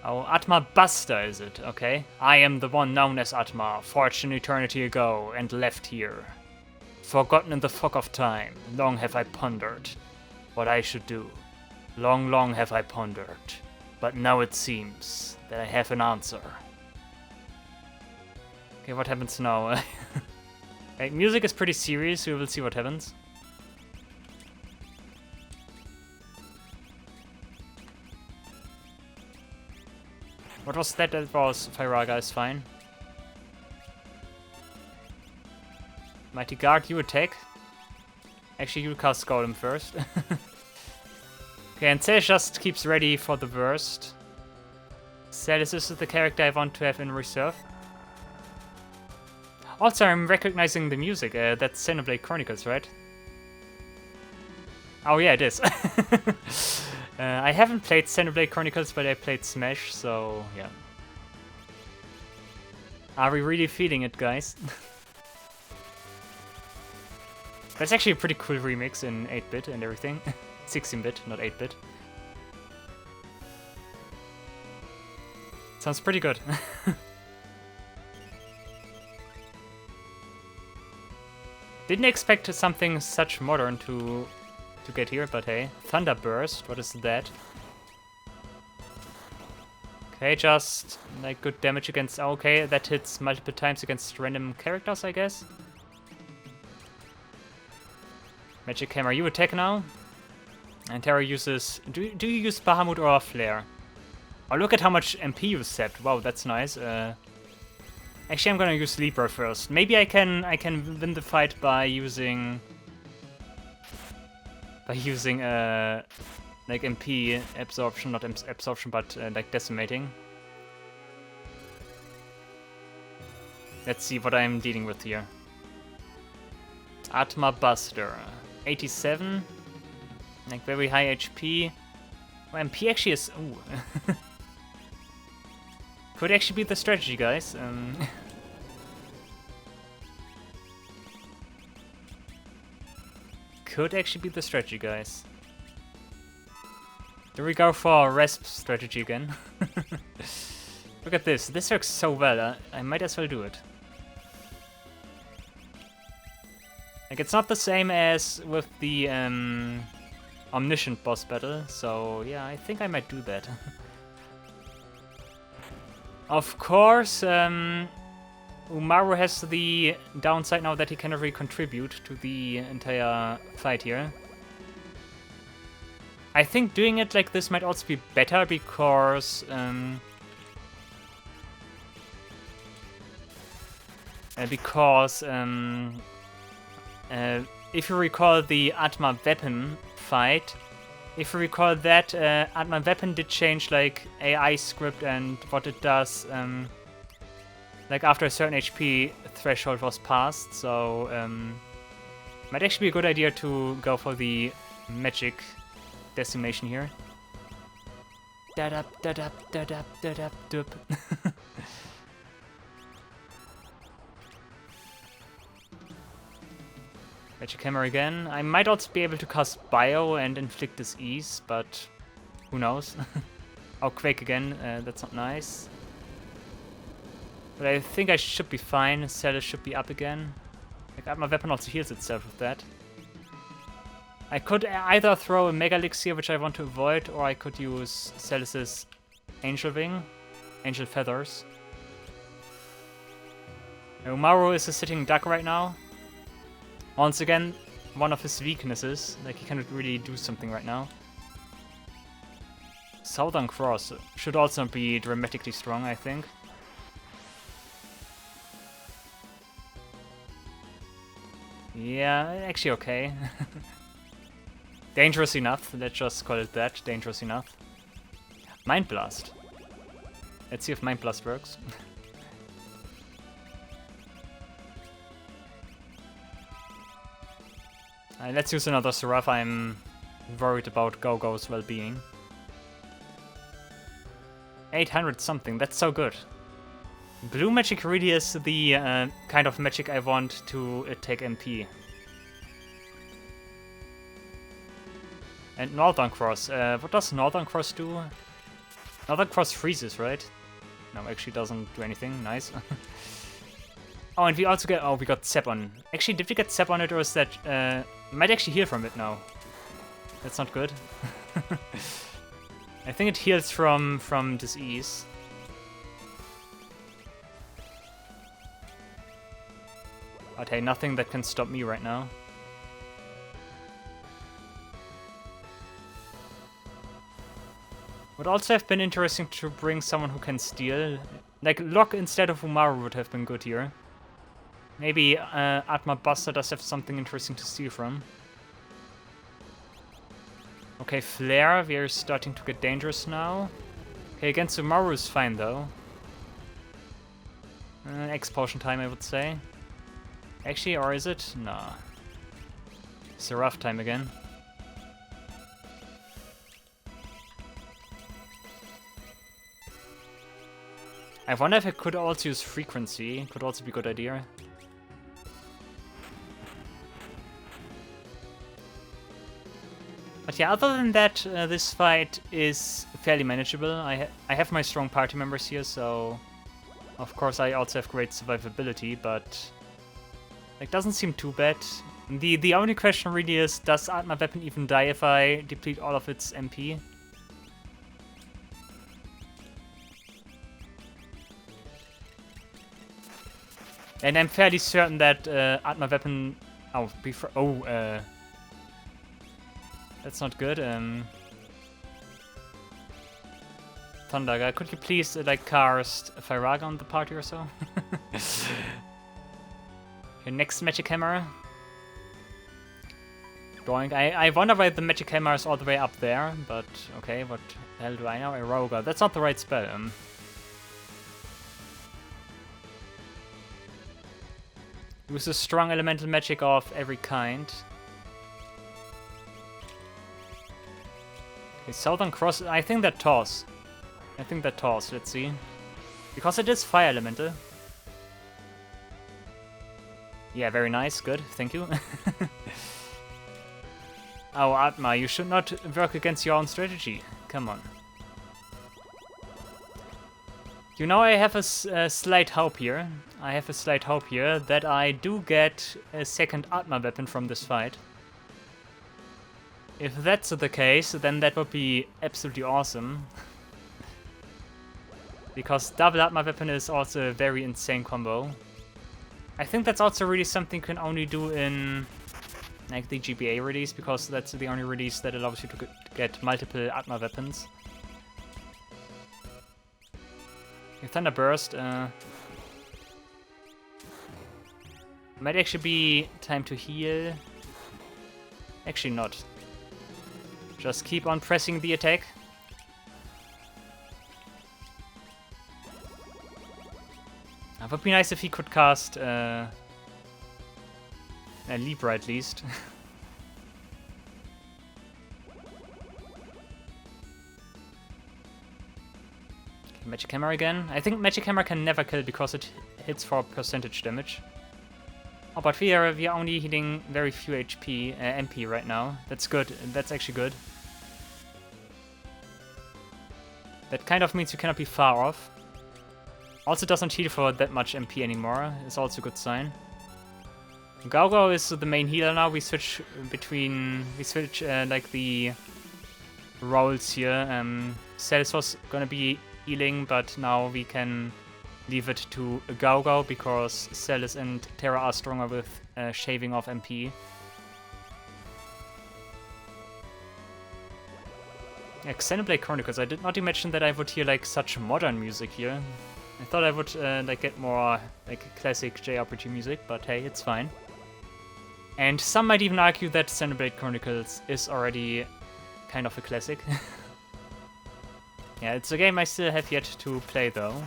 Oh, Atma Buster is it? Okay. I am the one known as Atma, forged an eternity ago and left here. Forgotten in the fog of time, long have I pondered what I should do. Long, long have I pondered. But now it seems that I have an answer. Okay, what happens now? Okay, music is pretty serious, we will see what happens. What was that? That was Fairaga is fine. Mighty Guard, you attack. Actually, you cast Golem first. Okay, and Celis just keeps ready for the worst. Celis is the character I want to have in reserve. Also, I'm recognizing the music. That's Xenoblade Chronicles, right? Oh yeah, it is. I haven't played Xenoblade Chronicles, but I played Smash, so yeah. Are we really feeling it, guys? That's actually a pretty cool remix in 8-bit and everything. 16-bit, not 8-bit. Sounds pretty good. Didn't expect something such modern to get here, but hey. Thunderburst, what is that? Okay, just like good damage against... Okay, that hits multiple times against random characters, I guess. Magic Hammer, you attack now. And Terra uses... Do you use Bahamut or Flare? Oh, look at how much MP you zapped. Wow, that's nice. Actually, I'm gonna use Libra first. Maybe I can win the fight by using... like MP absorption, not absorption, but like decimating. Let's see what I'm dealing with here. Atma Buster, 87, like very high HP. Oh, MP actually is. Ooh. Could actually be the strategy, guys. Could actually be the strategy, guys. There we go for Rasp strategy again. Look at this. This works so well. I might as well do it. Like, it's not the same as with the Omniscient boss battle, so yeah, I think I might do that. Of course, Umaru has the downside now that he cannot really contribute to the entire fight here. I think doing it like this might also be better because because if you recall the Atma weapon fight, if you recall that, Atma weapon did change like AI script and what it does, like after a certain HP threshold was passed, so might actually be a good idea to go for the magic decimation here. Da-dap, da-dap, da-dap, da-dap, dup. Magic Hammer again. I might also be able to cast Bio and inflict disease, but who knows. Oh, Quake again. That's not nice. But I think I should be fine. Celis should be up again. Like, my weapon also heals itself with that. I could either throw a Mega Elixir, which I want to avoid, or I could use Celis's Angel Wing, Angel Feathers. Umaru is a sitting duck right now. Once again, one of his weaknesses. Like, he cannot really do something right now. Southern Cross should also be dramatically strong, I think. Yeah, actually okay. Dangerous enough, let's just call it that. Dangerous enough. Mind Blast. Let's see if Mind Blast works. Let's use another Seraph. I'm worried about Go-Go's well-being. 800 something, that's so good. Blue magic really is the kind of magic I want to take MP. And Northern Cross. What does Northern Cross do? Northern Cross freezes, right? No, actually doesn't do anything. Nice. Oh, and we also get... Oh, we got Zap on. Actually, did we get Zap on it, or is that... might actually heal from it now. That's not good. I think it heals from disease. But hey, nothing that can stop me right now. Would also have been interesting to bring someone who can steal. Like, Locke instead of Umaru would have been good here. Maybe Atma Buster does have something interesting to steal from. Okay, Flare, we're starting to get dangerous now. Okay, against Umaru is fine though. X-Potion time, I would say. Actually, or is it? Nah. It's a rough time again. I wonder if I could also use Frequency. Could also be a good idea. But yeah, other than that, this fight is fairly manageable. I have my strong party members here, so... Of course, I also have great survivability, but... It doesn't seem too bad. The only question really is, does Atma Weapon even die if I deplete all of its MP? And I'm fairly certain that Atma Weapon... Oh, before... Oh, that's not good. Thunder, could you please, like, cast Fainaru on the party or so? Okay, next Magic Hammer. Doink. I wonder why the Magic Hammer is all the way up there, but okay, what the hell do I know? Eroga. That's not the right spell. Use a strong elemental magic of every kind. Okay, Southern Cross. I think that toss. Let's see. Because it is fire elemental. Yeah, very nice. Good. Thank you. Oh, Atma, you should not work against your own strategy. Come on. You know, I have a slight hope here. That I do get a second Atma weapon from this fight. If that's the case, then that would be absolutely awesome. Because double Atma weapon is also a very insane combo. I think that's also really something you can only do in like the GBA release, because that's the only release that allows you to get multiple Atma weapons. Okay, Thunder Burst. Might actually be time to heal. Actually not. Just keep on pressing the attack. It would be nice if he could cast a Libra at least. Okay, Magic Hammer again. I think Magic Hammer can never kill because it hits for percentage damage. Oh, but we are only hitting very few HP, MP right now. That's good. That's actually good. That kind of means you cannot be far off. Also doesn't heal for that much MP anymore. It's also a good sign. Gao is the main healer now. We switch like the roles here. Celis was gonna be healing, but now we can leave it to Gao because Celis and Terra are stronger with shaving off MP. Yeah, Xenoblade Chronicles. I did not imagine that I would hear like such modern music here. I thought I would like get more like classic JRPG music, but hey, it's fine. And some might even argue that Xenoblade Chronicles is already kind of a classic. Yeah, it's a game I still have yet to play though.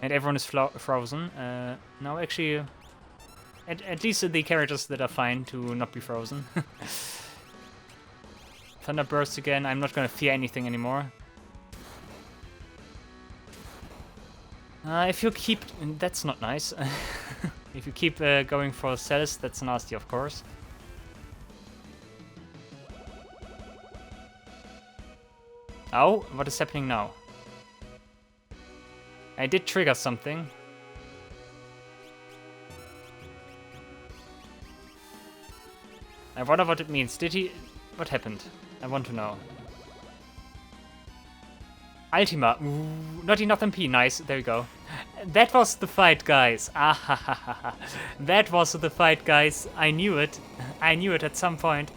And everyone is frozen. No, actually, at least the characters that are fine to not be frozen. Thunder Burst again. I'm not gonna fear anything anymore. If you keep... That's not nice. If you keep going for Celis, that's nasty, of course. Oh, what is happening now? I did trigger something. I wonder what it means. Did he... What happened? I want to know. Ultima. Ooh, not enough MP. Nice. There we go. That was the fight, guys. Ah, that was the fight, guys. I knew it. I knew it at some point.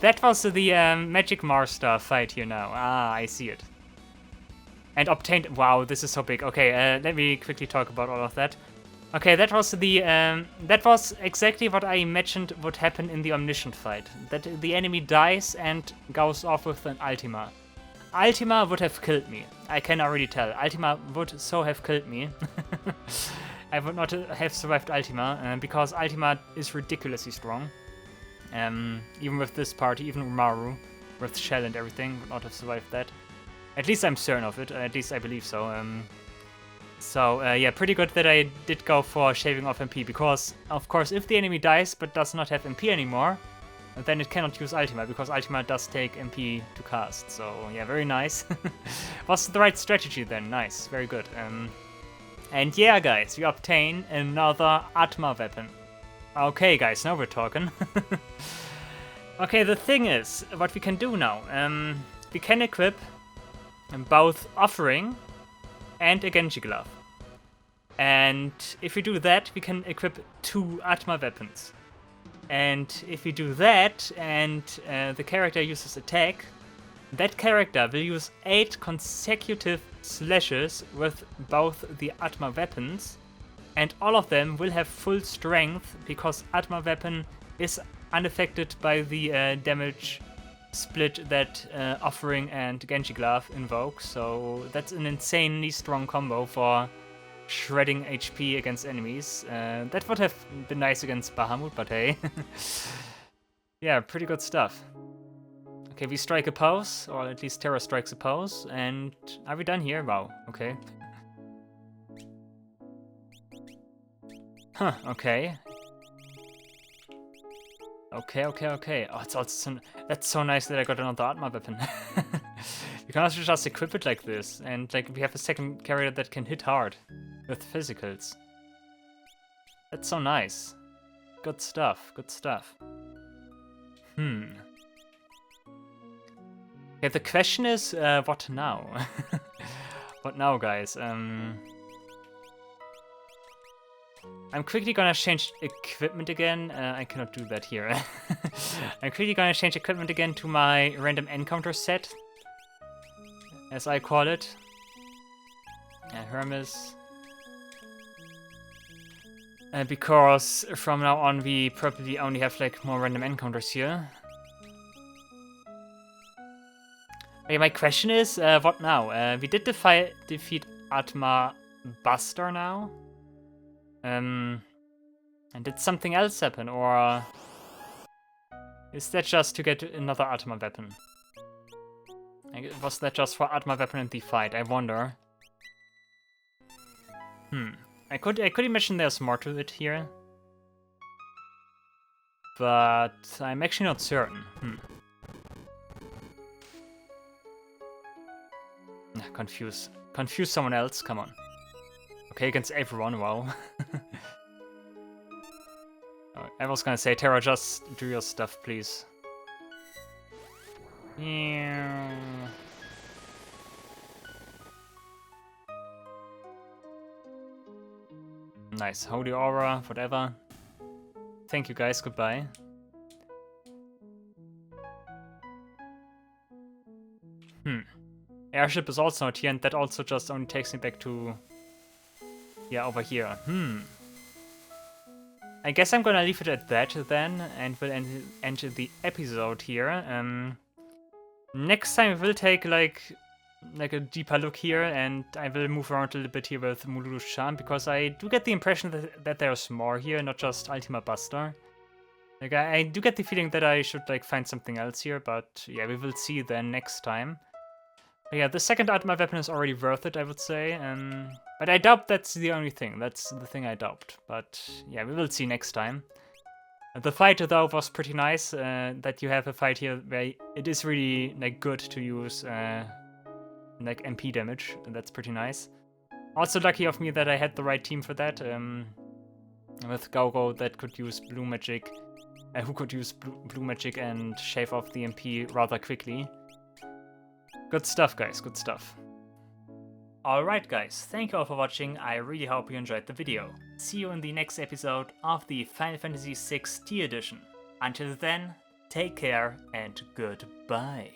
That was the Magic Master fight here now. Ah, I see it. And obtained... Wow, this is so big. Okay, let me quickly talk about all of that. Okay, that was the... that was exactly what I imagined would happen in the Omniscient fight. That the enemy dies and goes off with an Ultima. Ultima would have killed me. I can already tell. Ultima would so have killed me. I would not have survived Ultima, because Ultima is ridiculously strong. Even with this party, even Umaru, with Shell and everything, would not have survived that. At least I'm certain of it, at least I believe so. Yeah, pretty good that I did go for shaving off MP, because, of course, if the enemy dies but does not have MP anymore, then it cannot use Ultima, because Ultima does take MP to cast. So, yeah, very nice. Was the right strategy then, nice, very good. And yeah, guys, we obtain another Atma weapon. Okay, guys, now we're talking. Okay, the thing is, what we can do now, we can equip both Offering and a Genji Glove. And if we do that, we can equip 2 Atma weapons. And if we do that, and the character uses attack, that character will use 8 consecutive slashes with both the Atma weapons, and all of them will have full strength, because Atma weapon is unaffected by the damage split that Offering and Genji Glove invoke, so that's an insanely strong combo for shredding HP against enemies. That would have been nice against Bahamut, but hey. Yeah, pretty good stuff. Okay, we strike a pose, or at least Terra strikes a pose, and are we done here? Wow, okay. Huh, okay. Okay. Oh, it's also that's so nice that I got another Atma weapon. You can also just equip it like this, and like we have a second character that can hit hard with physicals. That's so nice. Good stuff, good stuff. Okay, the question is, what now? What now, guys? I'm quickly gonna change equipment again. I cannot do that here. I'm quickly gonna change equipment again to my random encounter set, as I call it. Hermes. Because from now on we probably only have like more random encounters here. Okay, my question is, what now? We did defeat Atma Buster now. And did something else happen, or is that just to get another Atma weapon? Was that just for Atma weapon in the fight? I wonder. I could imagine there's more to it here, but I'm actually not certain. Confuse someone else. Come on. Okay, against everyone. Wow. I was gonna say, Terra, just do your stuff, please. Yeah. Nice. Holy Aura, whatever. Thank you guys, goodbye. Airship is also not here, and that also just only takes me back to... yeah, over here. I guess I'm gonna leave it at that then, and we'll end the episode here. Next time we'll take like a deeper look here, and I will move around a little bit here with Mululu's Charm, because I do get the impression that there's more here, not just Ultima Buster. Like, I do get the feeling that I should like find something else here, but yeah, we will see then next time. But yeah, the second Atma weapon is already worth it, I would say. But I doubt that's the only thing. That's the thing I doubt. But yeah, we will see next time. The fight, though, was pretty nice. That you have a fight here where it is really like good to use like MP damage. And that's pretty nice. Also lucky of me that I had the right team for that. With Gauro that could use blue magic. Who could use blue magic and shave off the MP rather quickly. Good stuff, guys, good stuff. Alright guys, thank you all for watching, I really hope you enjoyed the video. See you in the next episode of the Final Fantasy VI T Edition. Until then, take care and goodbye.